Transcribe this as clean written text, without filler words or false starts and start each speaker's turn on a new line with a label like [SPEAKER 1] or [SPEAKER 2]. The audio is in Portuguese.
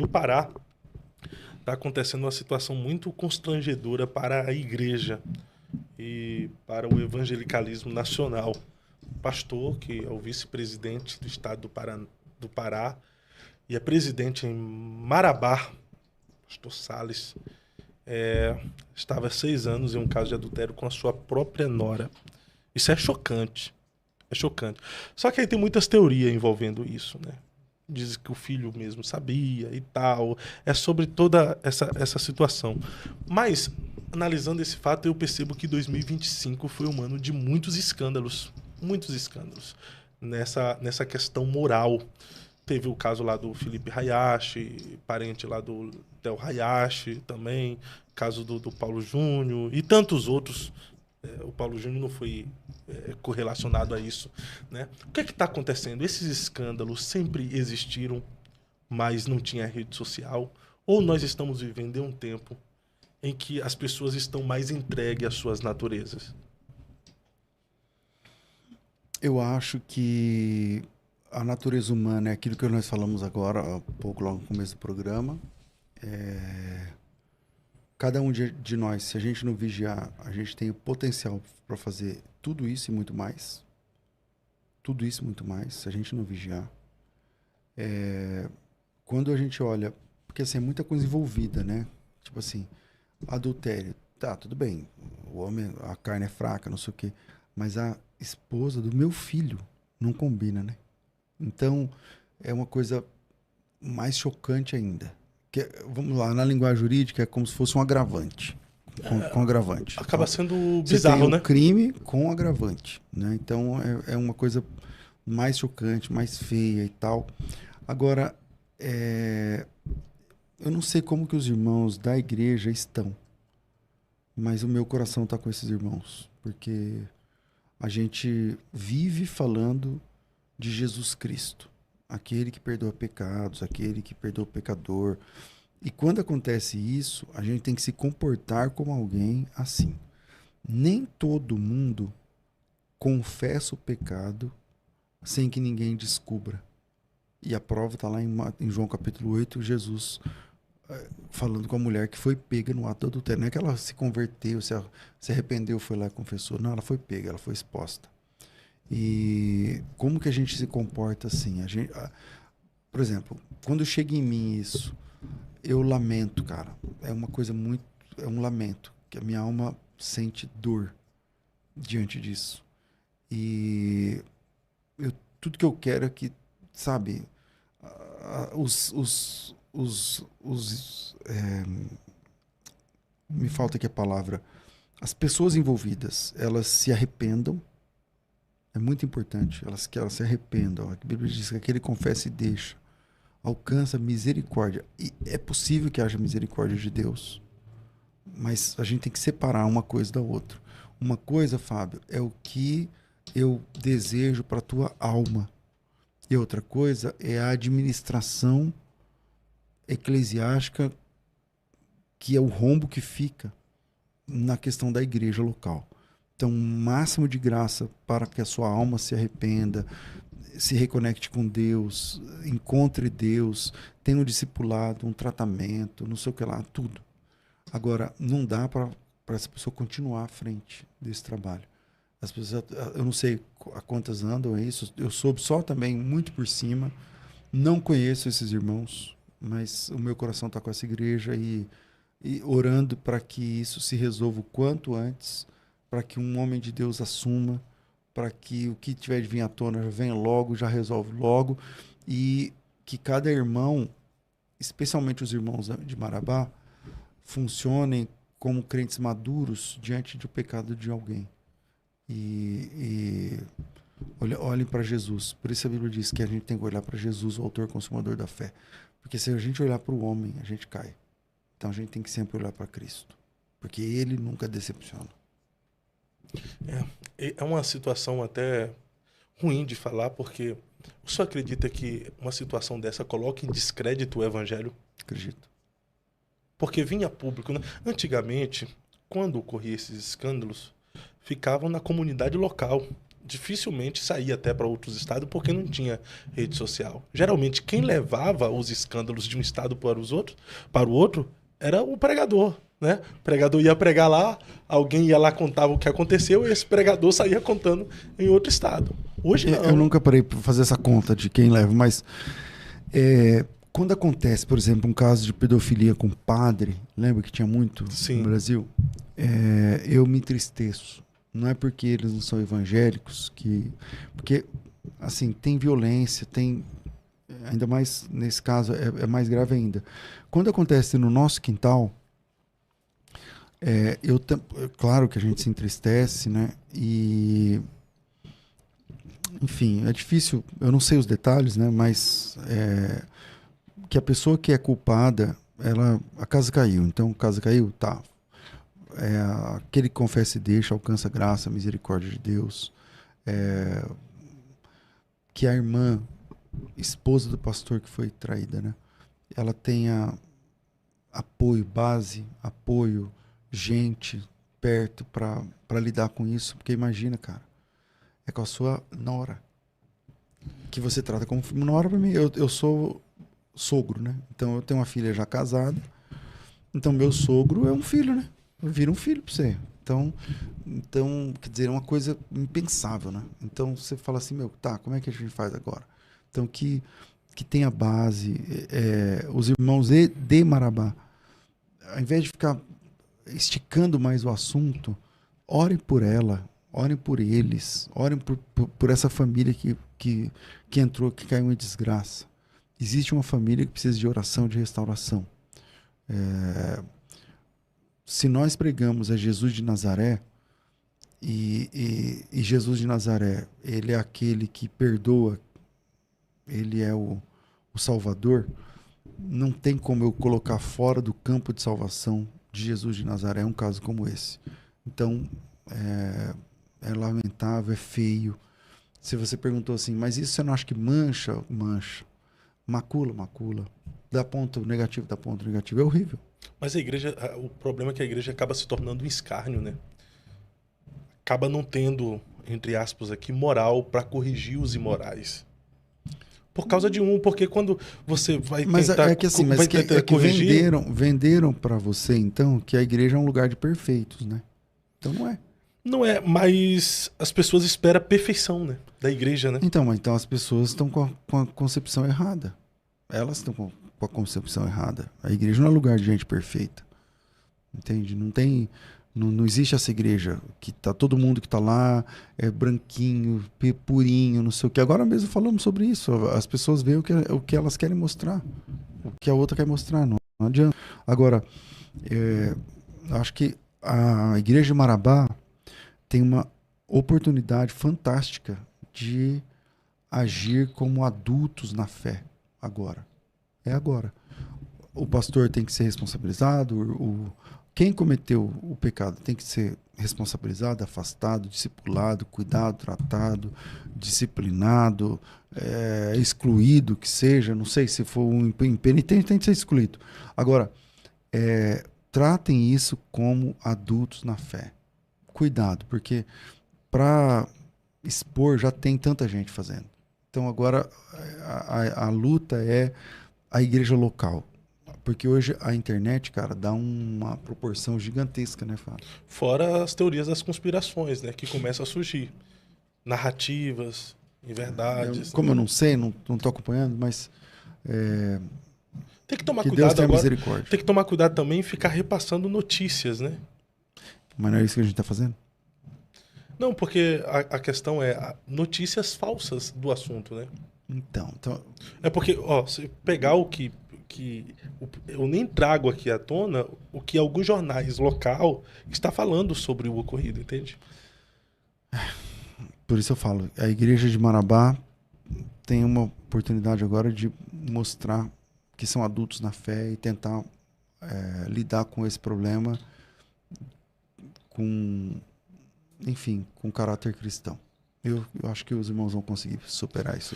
[SPEAKER 1] No Pará, está acontecendo uma situação muito constrangedora para a igreja e para o evangelicalismo nacional. O pastor, que é o vice-presidente do estado do Pará e é presidente em Marabá, pastor Salles, estava há 6 anos em um caso de adultério com a sua própria nora. Isso é chocante. É chocante. Só que aí tem muitas teorias envolvendo isso, né? Diz que o filho mesmo sabia e tal. É sobre toda essa situação. Mas, analisando esse fato, eu percebo que 2025 foi um ano de muitos escândalos. Muitos escândalos. Nessa questão moral. Teve o caso lá do Felipe Hayashi, parente lá do Theo Hayashi também. Caso do Paulo Júnior e tantos outros. O Paulo Júnior não foi correlacionado a isso, né? O que é que está acontecendo? Esses escândalos sempre existiram, mas não tinha rede social? Ou nós estamos vivendo em um tempo em que as pessoas estão mais entregues às suas naturezas?
[SPEAKER 2] Eu acho que a natureza humana é aquilo que nós falamos agora, há pouco, logo no começo do programa. Cada um de nós, se a gente não vigiar, a gente tem o potencial para fazer tudo isso e muito mais. Tudo isso e muito mais, se a gente não vigiar. Quando a gente olha, porque assim, é muita coisa envolvida, né? Tipo assim, adultério, tá, tudo bem. O homem, a carne é fraca, não sei o quê. Mas a esposa do meu filho não combina, né? Então, é uma coisa mais chocante ainda. Vamos lá, na linguagem jurídica é como se fosse um agravante. Com agravante.
[SPEAKER 1] Acaba
[SPEAKER 2] Então,
[SPEAKER 1] sendo
[SPEAKER 2] você
[SPEAKER 1] bizarro,
[SPEAKER 2] tem
[SPEAKER 1] né?
[SPEAKER 2] um crime com agravante, né? Então é uma coisa mais chocante, mais feia e tal. Agora, eu não sei como que os irmãos da igreja estão, mas o meu coração está com esses irmãos, porque a gente vive falando de Jesus Cristo, aquele que perdoa pecados, aquele que perdoa o pecador. E quando acontece isso, a gente tem que se comportar como alguém assim. Nem todo mundo confessa o pecado sem que ninguém descubra. E a prova está lá em João capítulo 8, Jesus falando com a mulher que foi pega no ato do adultério. Não é que ela se converteu, se arrependeu, foi lá e confessou. Não, ela foi pega, ela foi exposta. E como que a gente se comporta assim? Por exemplo, quando chega em mim isso, eu lamento, cara. É uma coisa muito... É um lamento. Que a minha alma sente dor diante disso. E tudo que eu quero é que, sabe, me falta aqui a palavra. As pessoas envolvidas, elas se arrependam. É muito importante que elas se arrependam. A Bíblia diz que aquele confessa e deixa alcança misericórdia. E é possível que haja misericórdia de Deus, mas a gente tem que separar uma coisa da outra. Uma coisa, Fábio, é o que eu desejo para a tua alma. E outra coisa é a administração eclesiástica, que é o rombo que fica na questão da igreja local. Então, máximo de graça para que a sua alma se arrependa, se reconecte com Deus, encontre Deus, tenha um discipulado, um tratamento, não sei o que lá, tudo. Agora, não dá para essa pessoa continuar à frente desse trabalho. As pessoas, eu não sei a quantas andam isso, eu soube só também muito por cima, não conheço esses irmãos, mas o meu coração está com essa igreja e orando para que isso se resolva o quanto antes, para que um homem de Deus assuma, para que o que tiver de vir à tona já venha logo, já resolve logo, e que cada irmão, especialmente os irmãos de Marabá, funcionem como crentes maduros diante do pecado de alguém. E olhem para Jesus. Por isso a Bíblia diz que a gente tem que olhar para Jesus, o autor e consumador da fé. Porque se a gente olhar para o homem, a gente cai. Então a gente tem que sempre olhar para Cristo, porque ele nunca decepciona.
[SPEAKER 1] É uma situação até ruim de falar, porque o senhor acredita que uma situação dessa coloca em descrédito o evangelho?
[SPEAKER 2] Acredito.
[SPEAKER 1] Porque vinha público, né? Antigamente, quando ocorriam esses escândalos, ficavam na comunidade local. dificilmente saía até para outros estados porque não tinha rede social. Geralmente quem levava os escândalos de um estado para o outro, era o pregador, né? O pregador ia pregar lá, alguém ia lá contava o que aconteceu e esse pregador saía contando em outro estado. Hoje não.
[SPEAKER 2] Eu nunca parei para fazer essa conta de quem leva, mas quando acontece, por exemplo, um caso de pedofilia com padre, lembra que tinha muito no Brasil? Eu me entristeço. Não é porque eles não são evangélicos porque, assim, tem violência, tem... Ainda mais, nesse caso, é mais grave ainda. Quando acontece no nosso quintal, claro que a gente se entristece, né? E... Enfim, é difícil, eu não sei os detalhes, né? Mas que a pessoa que é culpada, a casa caiu. Então, a casa caiu, tá. Aquele que confessa e deixa, alcança a graça, a misericórdia de Deus. Que a irmã, esposa do pastor que foi traída, né? Ela tenha apoio, base, apoio, gente perto para lidar com isso. Porque imagina, cara, é com a sua nora, que você trata como nora. Para mim, eu sou sogro, né? Então eu tenho uma filha já casada, então meu sogro é um filho, né? Vira um filho para você. Então, quer dizer, é uma coisa impensável, né? Então você fala assim, tá, como é que a gente faz agora? Então que tenha base, os irmãos de Marabá, ao invés de ficar esticando mais o assunto, orem por ela, orem por eles, orem por essa família que entrou, que caiu em desgraça. Existe uma família que precisa de oração, de restauração. Se nós pregamos a Jesus de Nazaré, e Jesus de Nazaré, ele é aquele que perdoa, ele é o Salvador, não tem como eu colocar fora do campo de salvação de Jesus de Nazaré um caso como esse. Então, é lamentável, é feio. Se você perguntou assim, mas isso você não acha que mancha? Mancha. Macula. Dá ponto negativo, é horrível.
[SPEAKER 1] Mas o problema é que a igreja acaba se tornando um escárnio, né? Acaba não tendo, entre aspas aqui, moral para corrigir os imorais. Por causa de porque quando você vai tentar
[SPEAKER 2] corrigir... venderam para você, então, que a igreja é um lugar de perfeitos, né? Então não é.
[SPEAKER 1] Não é, mas as pessoas esperam a perfeição, né? Da igreja, né?
[SPEAKER 2] Então as pessoas estão com a concepção errada. Elas estão com a concepção errada. A igreja não é lugar de gente perfeita. Entende? Não existe essa igreja que tá todo mundo que tá lá é branquinho, purinho, não sei o que. Agora mesmo falamos sobre isso. As pessoas veem o que elas querem mostrar, o que a outra quer mostrar. Não adianta. Agora, acho que a igreja de Marabá tem uma oportunidade fantástica de agir como adultos na fé agora. É agora. O pastor tem que ser responsabilizado, quem cometeu o pecado tem que ser responsabilizado, afastado, discipulado, cuidado, tratado, disciplinado, excluído, que seja, não sei, se for um impenitente, tem que ser excluído. Agora, tratem isso como adultos na fé. Cuidado, porque para expor já tem tanta gente fazendo. Então agora a luta é a igreja local. Porque hoje a internet, cara, dá uma proporção gigantesca, né, Fábio?
[SPEAKER 1] Fora as teorias das conspirações, né? Que começam a surgir. Narrativas, verdades.
[SPEAKER 2] Como eu não sei, não tô acompanhando, mas...
[SPEAKER 1] tem que tomar
[SPEAKER 2] que
[SPEAKER 1] cuidado
[SPEAKER 2] Deus tenha
[SPEAKER 1] agora.
[SPEAKER 2] Misericórdia.
[SPEAKER 1] Tem que tomar cuidado também em ficar repassando notícias, né?
[SPEAKER 2] Mas não é isso que a gente tá fazendo?
[SPEAKER 1] Não, porque a questão é notícias falsas do assunto, né?
[SPEAKER 2] Então...
[SPEAKER 1] É porque, se pegar o que eu nem trago aqui à tona o que alguns jornais local está falando sobre o ocorrido, entende?
[SPEAKER 2] Por isso eu falo, a igreja de Marabá tem uma oportunidade agora de mostrar que são adultos na fé e tentar lidar com esse problema com caráter cristão. Eu acho que os irmãos vão conseguir superar isso.